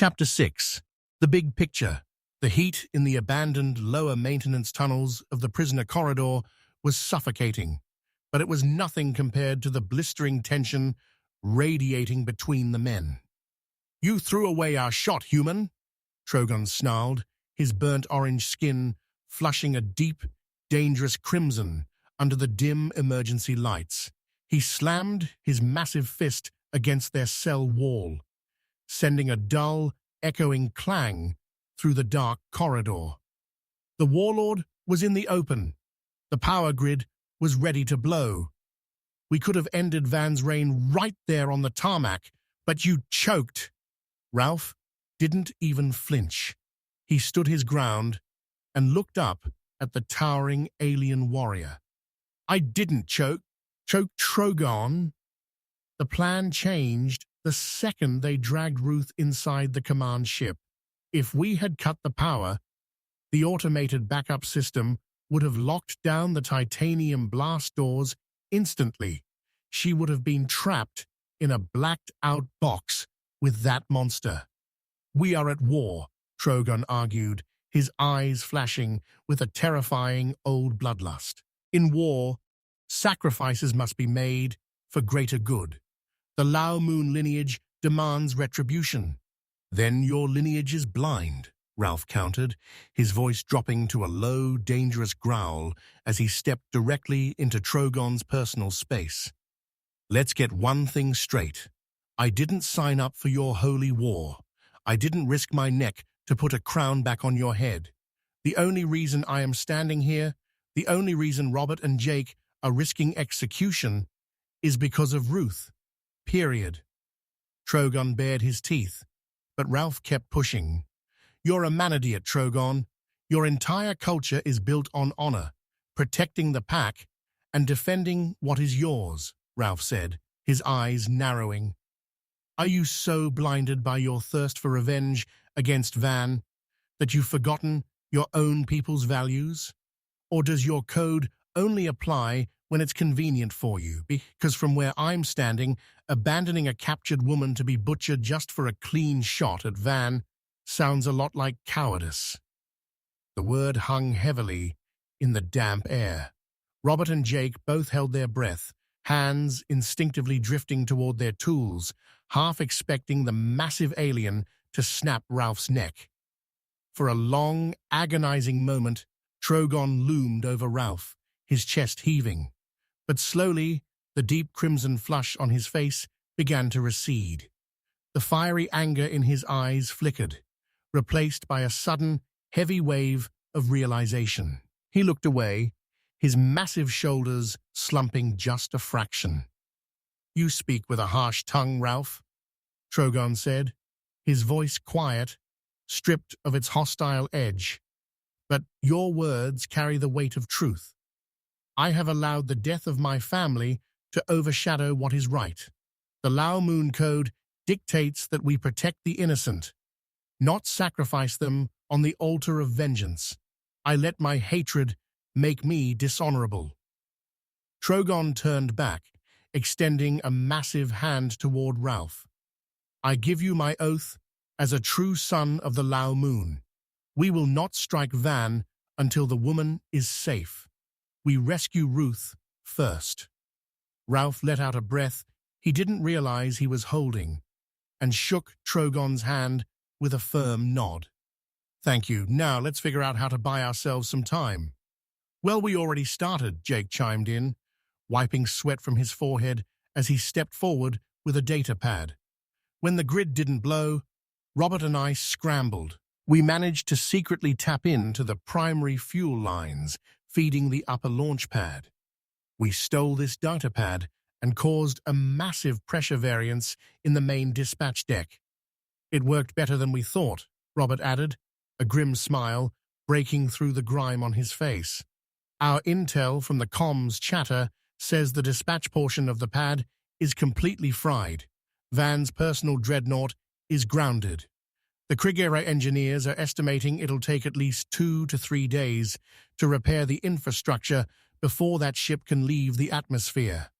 Chapter 6. The Big Picture. The heat in the abandoned lower maintenance tunnels of the prisoner corridor was suffocating, but it was nothing compared to the blistering tension radiating between the men. "You threw away our shot, human," Trogon snarled, his burnt orange skin flushing a deep, dangerous crimson under the dim emergency lights. He slammed his massive fist against their cell wall, sending a dull, echoing clang through the dark corridor. The warlord was in the open. The power grid was ready to blow. "We could have ended Van's reign right there on the tarmac, but you choked." Ralph didn't even flinch. He stood his ground and looked up at the towering alien warrior. "I didn't choke Trogon." The plan changed the second they dragged Ruth inside the command ship. If we had cut the power, the automated backup system would have locked down the titanium blast doors instantly. She would have been trapped in a blacked-out box with that monster. "We are at war," Trogon argued, his eyes flashing with a terrifying old bloodlust. "In war, sacrifices must be made for greater good. The Lao Moon lineage demands retribution." "Then your lineage is blind," Ralph countered, his voice dropping to a low, dangerous growl as he stepped directly into Trogon's personal space. "Let's get one thing straight. I didn't sign up for your holy war. I didn't risk my neck to put a crown back on your head. The only reason I am standing here, the only reason Robert and Jake are risking execution, is because of Ruth. Period." Trogon bared his teeth, but Ralph kept pushing. "You're a man-idiot, Trogon. Your entire culture is built on honor, protecting the pack, and defending what is yours," Ralph said, his eyes narrowing. "Are you so blinded by your thirst for revenge against Van that you've forgotten your own people's values? Or does your code only apply when it's convenient for you? Because from where I'm standing, abandoning a captured woman to be butchered just for a clean shot at Van sounds a lot like cowardice." The word hung heavily in the damp air. Robert and Jake both held their breath, hands instinctively drifting toward their tools, half expecting the massive alien to snap Ralph's neck. For a long, agonizing moment, Trogon loomed over Ralph, his chest heaving. But slowly, the deep crimson flush on his face began to recede. The fiery anger in his eyes flickered, replaced by a sudden, heavy wave of realization. He looked away, his massive shoulders slumping just a fraction. "You speak with a harsh tongue, Ralph," Trogon said, his voice quiet, stripped of its hostile edge. "But your words carry the weight of truth. I have allowed the death of my family to overshadow what is right. The Lao Moon Code dictates that we protect the innocent, not sacrifice them on the altar of vengeance. I let my hatred make me dishonorable." Trogon turned back, extending a massive hand toward Ralph. "I give you my oath as a true son of the Lao Moon. We will not strike Van until the woman is safe. We rescue Ruth first." Ralph let out a breath he didn't realize he was holding, and shook Trogon's hand with a firm nod. "Thank you. Now let's figure out how to buy ourselves some time." "Well, we already started," Jake chimed in, wiping sweat from his forehead as he stepped forward with a data pad. "When the grid didn't blow, Robert and I scrambled. We managed to secretly tap into the primary fuel lines feeding the upper launch pad. We stole this data pad and caused a massive pressure variance in the main dispatch deck. It worked better than we thought," Robert added, a grim smile breaking through the grime on his face. "Our intel from the comms chatter says the dispatch portion of the pad is completely fried. Van's personal dreadnought is grounded. The Krigere engineers are estimating it'll take at least 2 to 3 days to repair the infrastructure before that ship can leave the atmosphere."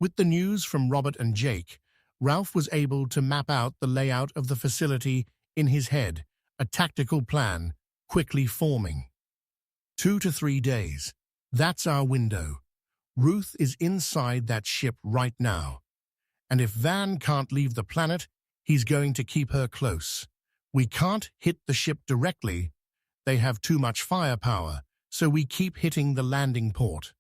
With the news from Robert and Jake, Ralph was able to map out the layout of the facility in his head, a tactical plan quickly forming. 2 to 3 days. That's our window. Ruth is inside that ship right now. And if Van can't leave the planet, he's going to keep her close. We can't hit the ship directly. They have too much firepower, so we keep hitting the landing port.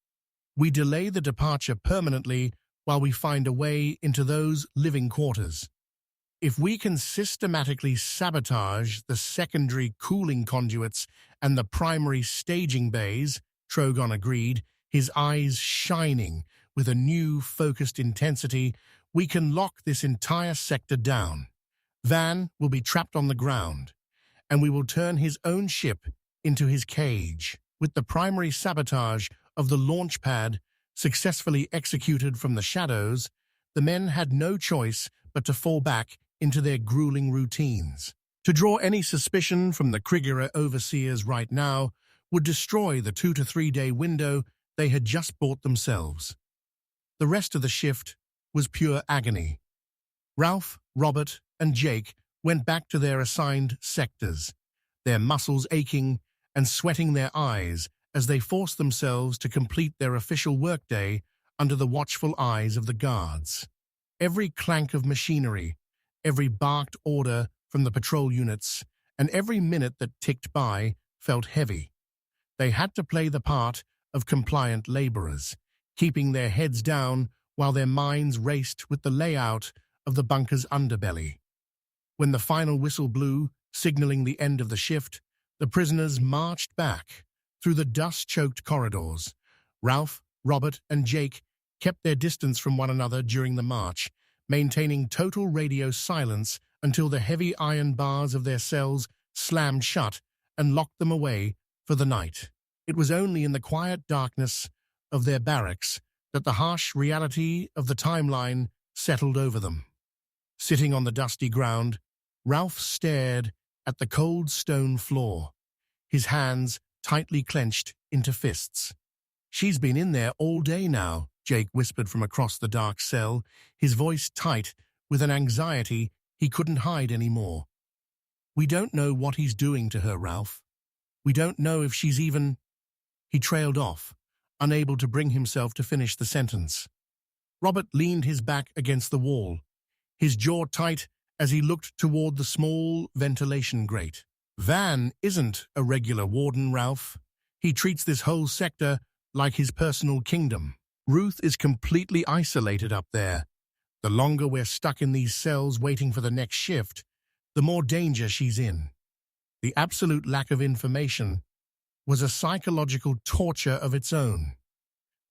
We delay the departure permanently while we find a way into those living quarters. If we can systematically sabotage the secondary cooling conduits and the primary staging bays, Trogon agreed, his eyes shining with a new focused intensity, we can lock this entire sector down. Van will be trapped on the ground, and we will turn his own ship into his cage. With the primary sabotage of the launch pad successfully executed from the shadows, the men had no choice but to fall back into their grueling routines. To draw any suspicion from the Krigere overseers right now would destroy the 2 to 3 day window they had just bought themselves. The rest of the shift was pure agony. Ralph, Robert, and Jake went back to their assigned sectors, their muscles aching and sweating their eyes as they forced themselves to complete their official workday under the watchful eyes of the guards. Every clank of machinery, every barked order from the patrol units, and every minute that ticked by felt heavy. They had to play the part of compliant laborers, keeping their heads down while their minds raced with the layout of the bunker's underbelly. When the final whistle blew, signaling the end of the shift, the prisoners marched back through the dust-choked corridors. Ralph, Robert, and Jake kept their distance from one another during the march, maintaining total radio silence until the heavy iron bars of their cells slammed shut and locked them away for the night. It was only in the quiet darkness of their barracks that the harsh reality of the timeline settled over them. Sitting on the dusty ground, Ralph stared at the cold stone floor, his hands tightly clenched into fists. "She's been in there all day now," Jake whispered from across the dark cell, his voice tight with an anxiety he couldn't hide anymore. "We don't know what he's doing to her, Ralph. We don't know if she's even—" He trailed off, unable to bring himself to finish the sentence. Robert leaned his back against the wall, his jaw tight as he looked toward the small ventilation grate. "Van isn't a regular warden, Ralph. He treats this whole sector like his personal kingdom. Ruth is completely isolated up there. The longer we're stuck in these cells waiting for the next shift, the more danger she's in." The absolute lack of information was a psychological torture of its own.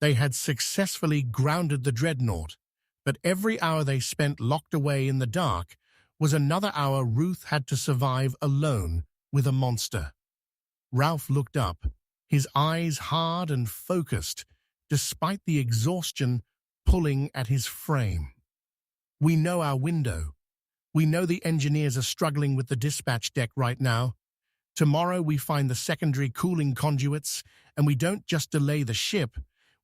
They had successfully grounded the dreadnought, but every hour they spent locked away in the dark was another hour Ruth had to survive alone with a monster. Ralph looked up, his eyes hard and focused, despite the exhaustion pulling at his frame. "We know our window. We know the engineers are struggling with the dispatch deck right now. Tomorrow we find the secondary cooling conduits, and we don't just delay the ship,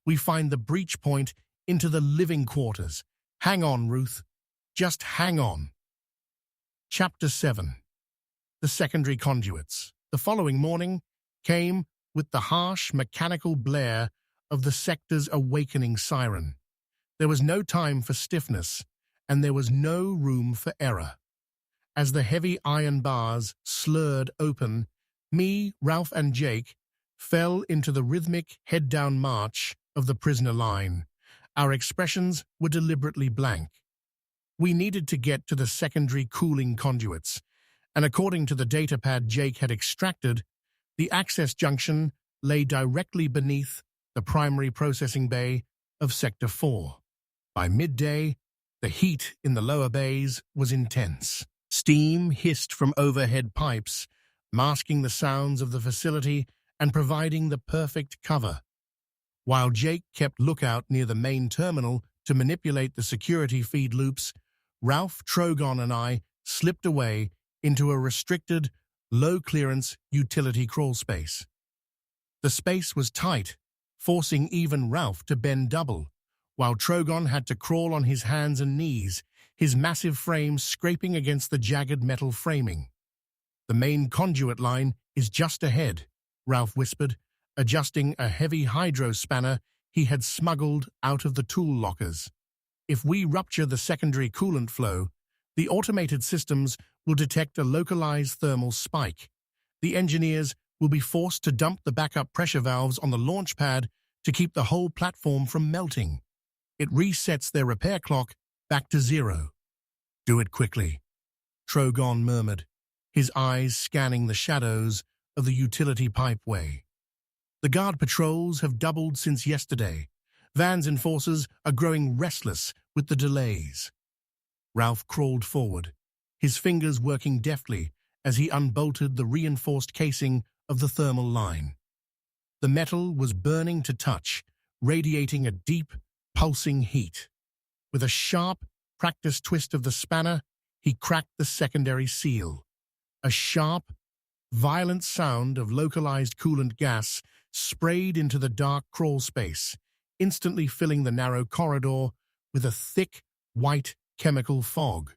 we find the breach point into the living quarters. Hang on, Ruth. Just hang on." Chapter 7. The secondary conduits. The following morning came with the harsh mechanical blare of the sector's awakening siren. There was no time for stiffness, and there was no room for error. As the heavy iron bars slurred open, me, Ralph, and Jake fell into the rhythmic head-down march of the prisoner line. Our expressions were deliberately blank. We needed to get to the secondary cooling conduits, and according to the datapad Jake had extracted, the access junction lay directly beneath the primary processing bay of Sector 4. By midday, the heat in the lower bays was intense. Steam hissed from overhead pipes, masking the sounds of the facility and providing the perfect cover. While Jake kept lookout near the main terminal to manipulate the security feed loops, Ralph, Trogon, and I slipped away into a restricted, low-clearance utility crawl space. The space was tight, forcing even Ralph to bend double, while Trogon had to crawl on his hands and knees, his massive frame scraping against the jagged metal framing. "The main conduit line is just ahead," Ralph whispered, adjusting a heavy hydro spanner he had smuggled out of the tool lockers. "If we rupture the secondary coolant flow, the automated systems will detect a localized thermal spike. The engineers will be forced to dump the backup pressure valves on the launch pad to keep the whole platform from melting. It resets their repair clock back to 0. "Do it quickly," Trogon murmured, his eyes scanning the shadows of the utility pipeway. "The guard patrols have doubled since yesterday. Van's enforcers are growing restless with the delays." Ralph crawled forward, his fingers working deftly as he unbolted the reinforced casing of the thermal line. The metal was burning to touch, radiating a deep, pulsing heat. With a sharp, practiced twist of the spanner, he cracked the secondary seal. A sharp, violent sound of localized coolant gas sprayed into the dark crawl space, instantly filling the narrow corridor with a thick, white chemical fog.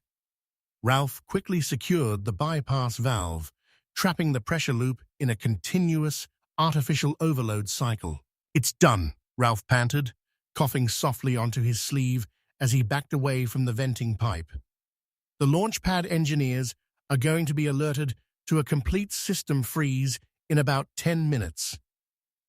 Ralph quickly secured the bypass valve, trapping the pressure loop in a continuous, artificial overload cycle. "It's done," Ralph panted, coughing softly onto his sleeve as he backed away from the venting pipe. "The launch pad engineers are going to be alerted to a complete system freeze in about 10 minutes.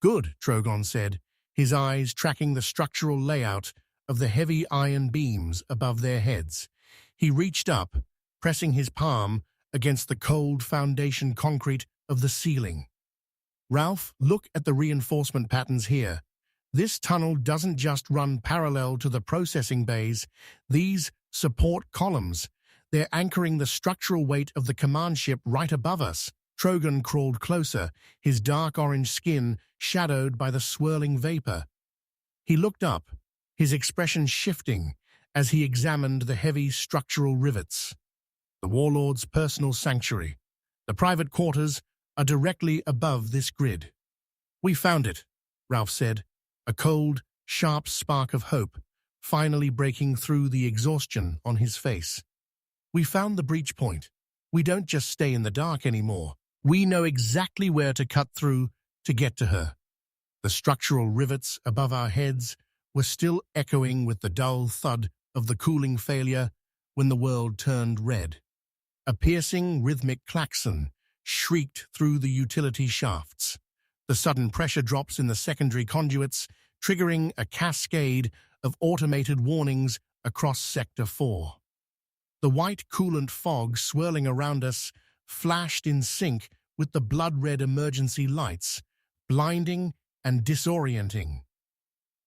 "Good," Trogon said, his eyes tracking the structural layout of the heavy iron beams above their heads. He reached up, pressing his palm against the cold foundation concrete of the ceiling. "Ralph, look at the reinforcement patterns here. This tunnel doesn't just run parallel to the processing bays. These support columns. They're anchoring the structural weight of the command ship right above us." Trogon crawled closer, his dark orange skin shadowed by the swirling vapor. He looked up, his expression shifting as he examined the heavy structural rivets. "The Warlord's personal sanctuary. The private quarters are directly above this grid." "We found it," Ralph said, a cold, sharp spark of hope finally breaking through the exhaustion on his face. "We found the breach point. We don't just stay in the dark anymore. We know exactly where to cut through to get to her." The structural rivets above our heads were still echoing with the dull thud of the cooling failure when the world turned red. A piercing, rhythmic klaxon shrieked through the utility shafts. The sudden pressure drops in the secondary conduits, triggering a cascade of automated warnings across Sector 4. The white coolant fog swirling around us flashed in sync with the blood-red emergency lights, blinding and disorienting.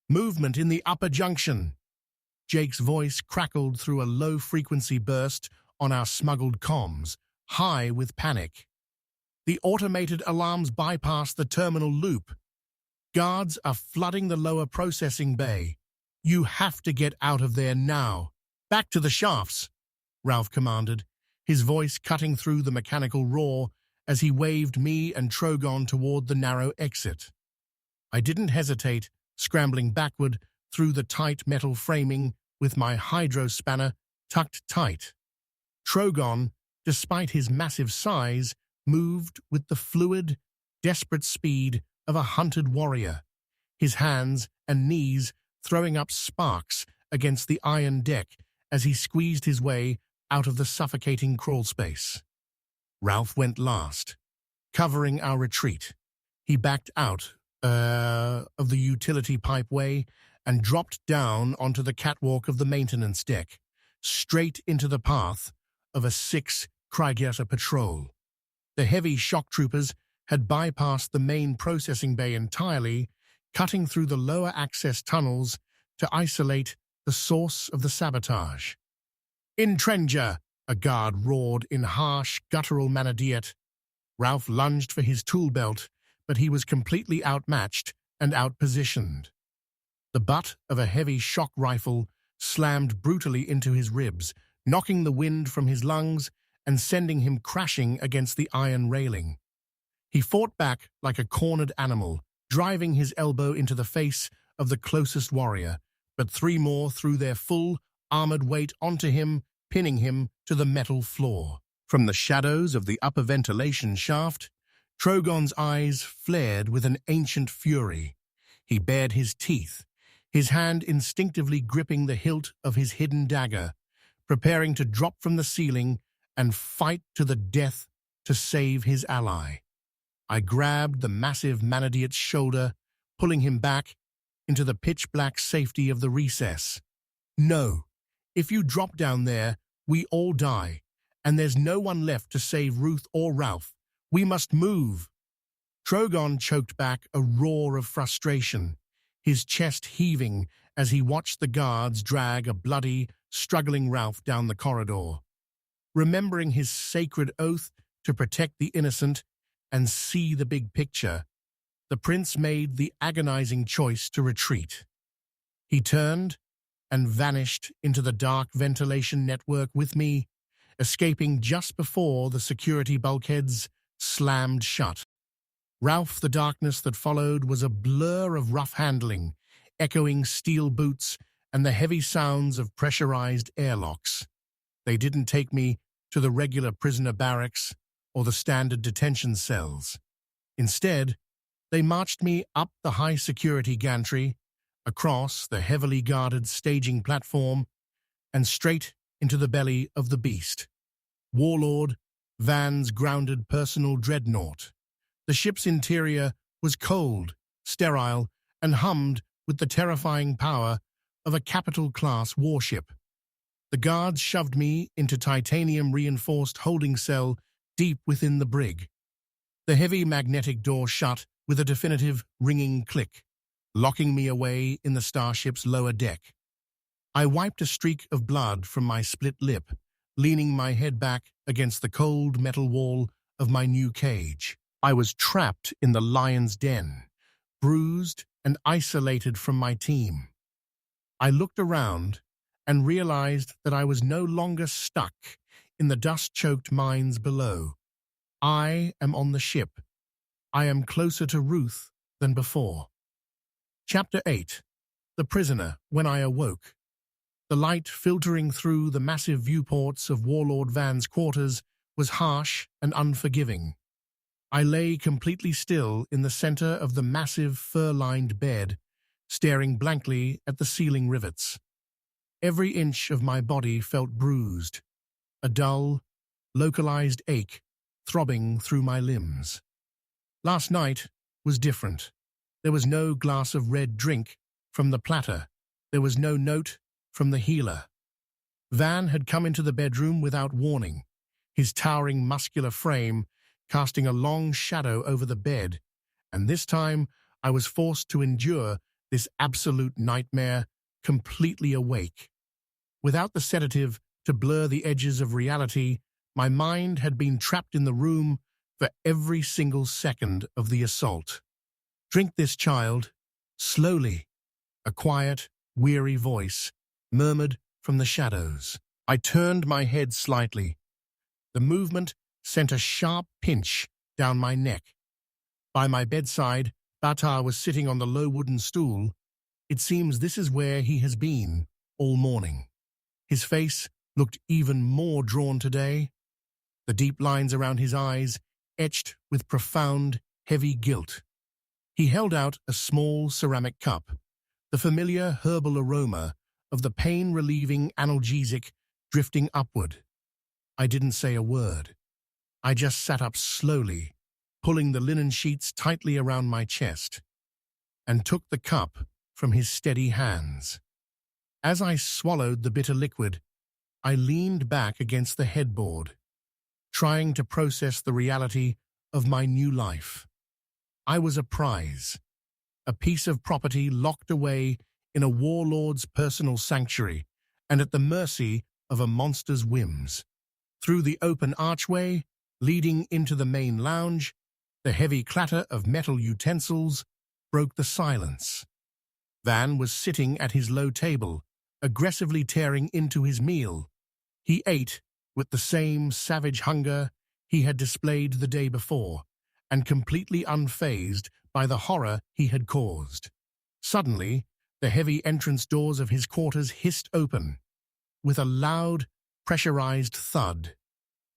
"Movement in the upper junction." Jake's voice crackled through a low-frequency burst on our smuggled comms, high with panic. "The automated alarms bypass the terminal loop. Guards are flooding the lower processing bay. You have to get out of there now." "Back to the shafts," Ralph commanded, his voice cutting through the mechanical roar as he waved me and Trogon toward the narrow exit. I didn't hesitate, scrambling backward through the tight metal framing with my hydro spanner tucked tight. Trogon, despite his massive size, moved with the fluid, desperate speed of a hunted warrior, his hands and knees throwing up sparks against the iron deck as he squeezed his way out of the suffocating crawl space. Ralph went last, covering our retreat. He backed out of the utility pipeway and dropped down onto the catwalk of the maintenance deck, straight into the path of a 6 Krigere patrol. The heavy shock troopers had bypassed the main processing bay entirely, cutting through the lower access tunnels to isolate the source of the sabotage. "Intrenger!" a guard roared in harsh, guttural Manadiet. Ralph lunged for his tool belt, but he was completely outmatched and outpositioned. The butt of a heavy shock rifle slammed brutally into his ribs, knocking the wind from his lungs and sending him crashing against the iron railing. He fought back like a cornered animal, driving his elbow into the face of the closest warrior, but 3 more threw their full, armored weight onto him pinning him to the metal floor. From the shadows of the upper ventilation shaft, Trogon's eyes flared with an ancient fury. He bared his teeth, his hand instinctively gripping the hilt of his hidden dagger, preparing to drop from the ceiling and fight to the death to save his ally. I grabbed the massive Manadiot's shoulder, pulling him back into the pitch-black safety of the recess. No, if you drop down there, we all die, and there's no one left to save Ruth or Ralph. We must move. Trogon choked back a roar of frustration, his chest heaving as he watched the guards drag a bloody, struggling Ralph down the corridor. Remembering his sacred oath to protect the innocent and see the big picture, the prince made the agonizing choice to retreat. He turned and vanished into the dark ventilation network with me, escaping just before the security bulkheads slammed shut. Ralph, the darkness that followed was a blur of rough handling, echoing steel boots and the heavy sounds of pressurized airlocks. They didn't take me to the regular prisoner barracks or the standard detention cells. Instead, they marched me up the high-security gantry, across the heavily guarded staging platform, and straight into the belly of the beast. Warlord Van's grounded personal dreadnought. The ship's interior was cold, sterile, and hummed with the terrifying power of a capital-class warship. The guards shoved me into titanium-reinforced holding cell deep within the brig. The heavy magnetic door shut with a definitive ringing click, locking me away in the starship's lower deck. I wiped a streak of blood from my split lip, leaning my head back against the cold metal wall of my new cage. I was trapped in the lion's den, bruised and isolated from my team. I looked around and realized that I was no longer stuck in the dust-choked mines below. I am on the ship. I am closer to Ruth than before. Chapter 8. The Prisoner When I Awoke. The light filtering through the massive viewports of Warlord Van's quarters was harsh and unforgiving. I lay completely still in the center of the massive fur-lined bed, staring blankly at the ceiling rivets. Every inch of my body felt bruised, a dull, localized ache throbbing through my limbs. Last night was different. There was no glass of red drink from the platter. There was no note from the healer. Van had come into the bedroom without warning, his towering muscular frame casting a long shadow over the bed, and this time I was forced to endure this absolute nightmare completely awake. Without the sedative to blur the edges of reality, my mind had been trapped in the room for every single second of the assault. "Drink this, child, slowly," a quiet, weary voice murmured from the shadows. I turned my head slightly. The movement sent a sharp pinch down my neck. By my bedside, Batar was sitting on the low wooden stool. It seems this is where he has been all morning. His face looked even more drawn today, the deep lines around his eyes etched with profound, heavy guilt. He held out a small ceramic cup, the familiar herbal aroma of the pain-relieving analgesic drifting upward. I didn't say a word. I just sat up slowly, pulling the linen sheets tightly around my chest, and took the cup from his steady hands. As I swallowed the bitter liquid, I leaned back against the headboard, trying to process the reality of my new life. I was a prize, a piece of property locked away in a warlord's personal sanctuary and at the mercy of a monster's whims. Through the open archway leading into the main lounge, the heavy clatter of metal utensils broke the silence. Van was sitting at his low table, aggressively tearing into his meal. He ate with the same savage hunger he had displayed the day before, and completely unfazed by the horror he had caused. Suddenly, the heavy entrance doors of his quarters hissed open. With a loud, pressurized thud.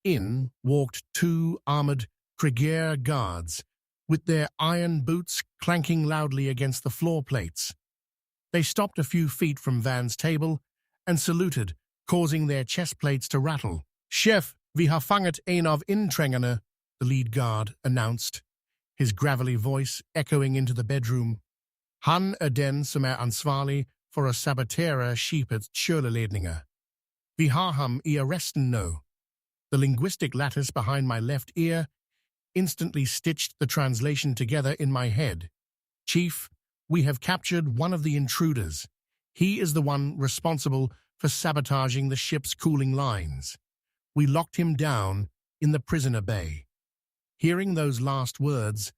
In walked two armored Krigere guards, with their iron boots clanking loudly against the floor plates. They stopped a few feet from Van's table and saluted, causing their chest plates to rattle. "Chef, vi har fanget en av inträngerne," the lead guard announced, his gravelly voice echoing into the bedroom. "Han den som ansvarlig for att sabotera skipets kylledningar. Vi har ham I arresten no." The linguistic lattice behind my left ear instantly stitched the translation together in my head. "Chief, we have captured one of the intruders. He is the one responsible for sabotaging the ship's cooling lines. We locked him down in the prisoner bay." Hearing those last words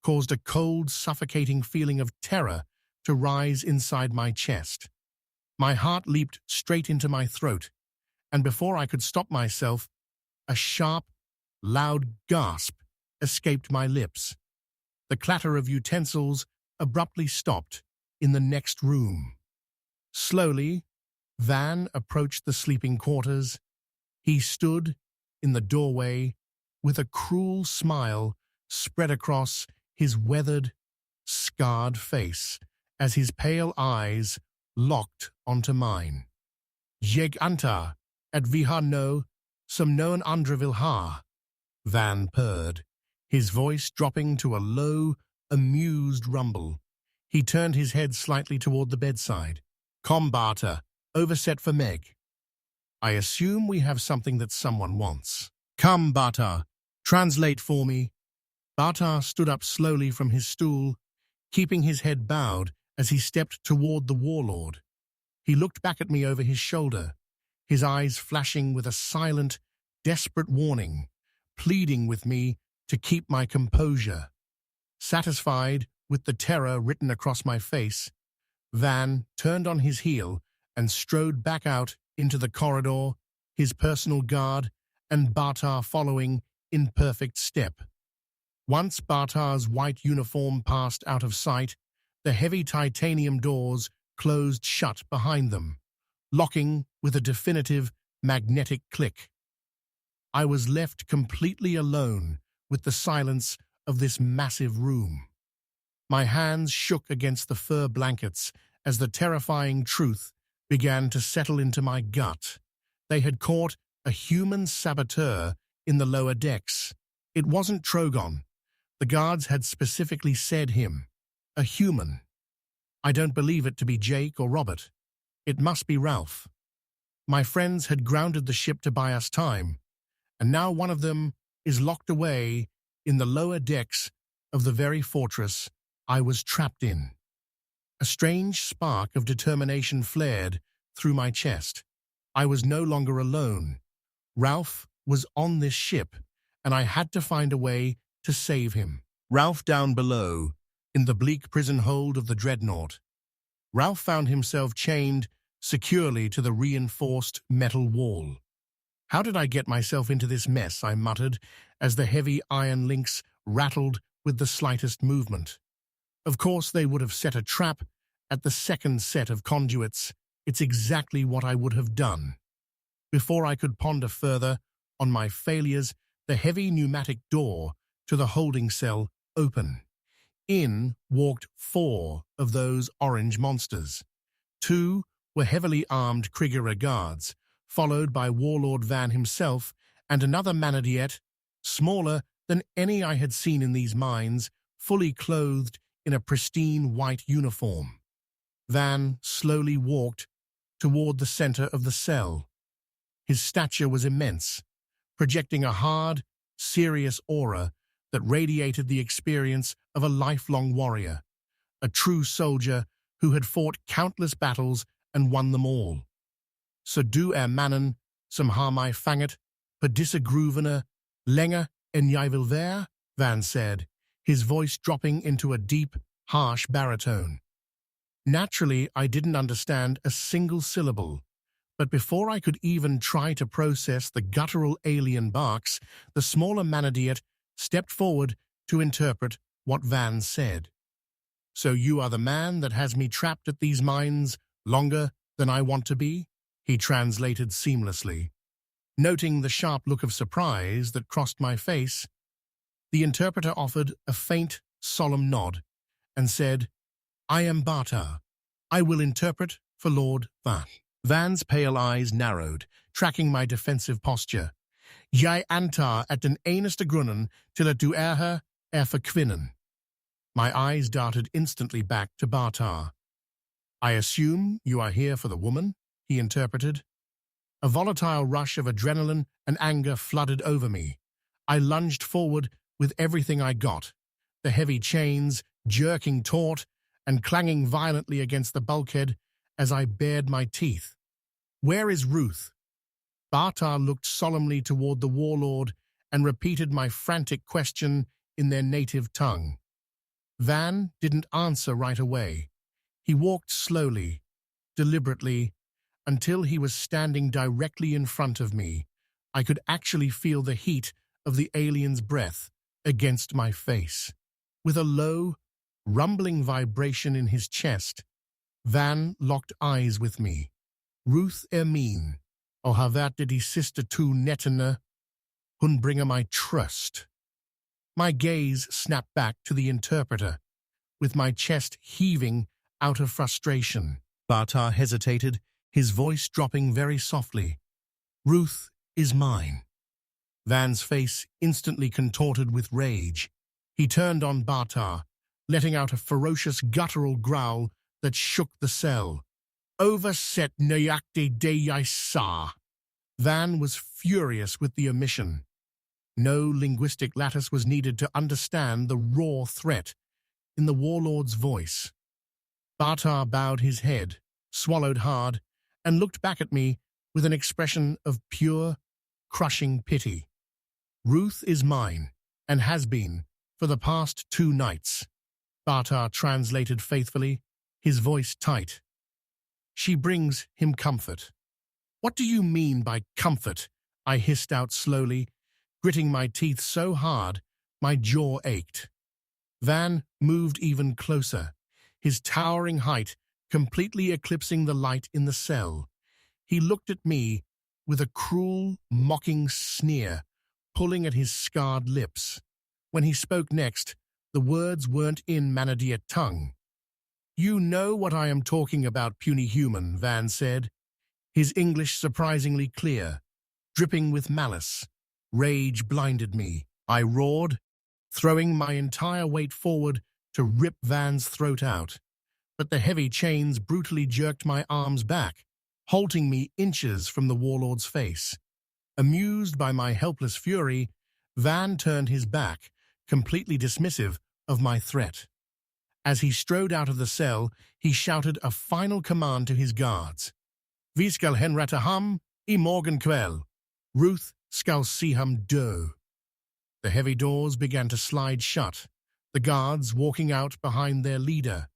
caused a cold, suffocating feeling of terror to rise inside my chest. My heart leaped straight into my throat, and before I could stop myself, a sharp, loud gasp escaped my lips. The clatter of utensils abruptly stopped in the next room. Slowly, Van approached the sleeping quarters. He stood in the doorway with a cruel smile spread across his weathered, scarred face as his pale eyes locked onto mine. "Jeg antar att vi har no som någon andra vill ha," Van purred, his voice dropping to a low, amused rumble. He turned his head slightly toward the bedside. "Kom Barta, overset for Meg. I assume we have something that someone wants." "Come, Barta, translate for me." Barta stood up slowly from his stool, keeping his head bowed as he stepped toward the warlord. He looked back at me over his shoulder, his eyes flashing with a silent, desperate warning, pleading with me to keep my composure. Satisfied with the terror written across my face, Van turned on his heel and strode back out into the corridor, his personal guard and Barta following in perfect step. Once Barta's white uniform passed out of sight, the heavy titanium doors closed shut behind them, locking with a definitive magnetic click. I was left completely alone with the silence of this massive room. My hands shook against the fur blankets as the terrifying truth began to settle into my gut. They had caught a human saboteur in the lower decks. It wasn't Trogon. The guards had specifically said him. A human. I don't believe it to be Jake or Robert. It must be Ralph. My friends had grounded the ship to buy us time, and now one of them is locked away in the lower decks of the very fortress I was trapped in. A strange spark of determination flared through my chest. I was no longer alone. Ralph was on this ship, and I had to find a way to save him. Ralph down below, in the bleak prison hold of the dreadnought. Ralph found himself chained securely to the reinforced metal wall. "How did I get myself into this mess?" I muttered, as the heavy iron links rattled with the slightest movement. Of course they would have set a trap at the second set of conduits. It's exactly what I would have done. Before I could ponder further on my failures, the heavy pneumatic door to the holding cell opened. In walked 4 of those orange monsters. 2 were heavily armed Krigere guards, followed by Warlord Van himself and another Manadiet, smaller than any I had seen in these mines, fully clothed in a pristine white uniform. Van slowly walked toward the center of the cell. His stature was immense, projecting a hard, serious aura that radiated the experience of a lifelong warrior, a true soldier who had fought countless battles and won them all. "Så du mannen som har mig fanget på dessa gruvorna länge än jag vill vara," Van said, his voice dropping into a deep, harsh baritone. Naturally, I didn't understand a single syllable, but before I could even try to process the guttural alien barks, the smaller Manadiet stepped forward to interpret what Van said. "So you are the man that has me trapped at these mines longer than I want to be?" he translated seamlessly. Noting the sharp look of surprise that crossed my face, the interpreter offered a faint, solemn nod and said, "I am Bartar. I will interpret for Lord Van." Van's pale eyes narrowed, tracking my defensive posture. "Jij antar at den eneste grunnen till het du her verkwinnen." My eyes darted instantly back to Bartar. "I assume you are here for the woman?" he interpreted. A volatile rush of adrenaline and anger flooded over me. I lunged forward with everything I got, the heavy chains jerking taut and clanging violently against the bulkhead as I bared my teeth. "Where is Ruth?" Bartar looked solemnly toward the warlord and repeated my frantic question in their native tongue. Van didn't answer right away. He walked slowly, deliberately, until he was standing directly in front of me. I could actually feel the heat of the alien's breath against my face. With a low, rumbling vibration in his chest, Van locked eyes with me. "Ruth min, och har varit de sista 2 nätterna. Hon bringar my trust." My gaze snapped back to the interpreter, with my chest heaving out of frustration. Bartar hesitated, his voice dropping very softly. "Ruth is mine." Van's face instantly contorted with rage. He turned on Bartar, letting out a ferocious guttural growl that shook the cell. "Overset nøyaktig det jeg sa." Van was furious with the omission. No linguistic lattice was needed to understand the raw threat in the warlord's voice. Bartar bowed his head, swallowed hard, and looked back at me with an expression of pure, crushing pity. "Ruth is mine, and has been, for the past 2 nights," Bartar translated faithfully, his voice tight. "She brings him comfort." "What do you mean by comfort?" I hissed out slowly, gritting my teeth so hard my jaw ached. Van moved even closer, his towering height completely eclipsing the light in the cell. He looked at me with a cruel, mocking sneer, pulling at his scarred lips. When he spoke next, the words weren't in Manadiat tongue. "You know what I am talking about, puny human," Van said, his English surprisingly clear, dripping with malice. Rage blinded me. I roared, throwing my entire weight forward to rip Van's throat out. But the heavy chains brutally jerked my arms back, halting me inches from the warlord's face. Amused by my helpless fury, Van turned his back, completely dismissive of my threat. As he strode out of the cell, he shouted a final command to his guards. "Vi skal henretta ham I morgen kväll. Ruth skal se ham dö." The heavy doors began to slide shut, the guards walking out behind their leader.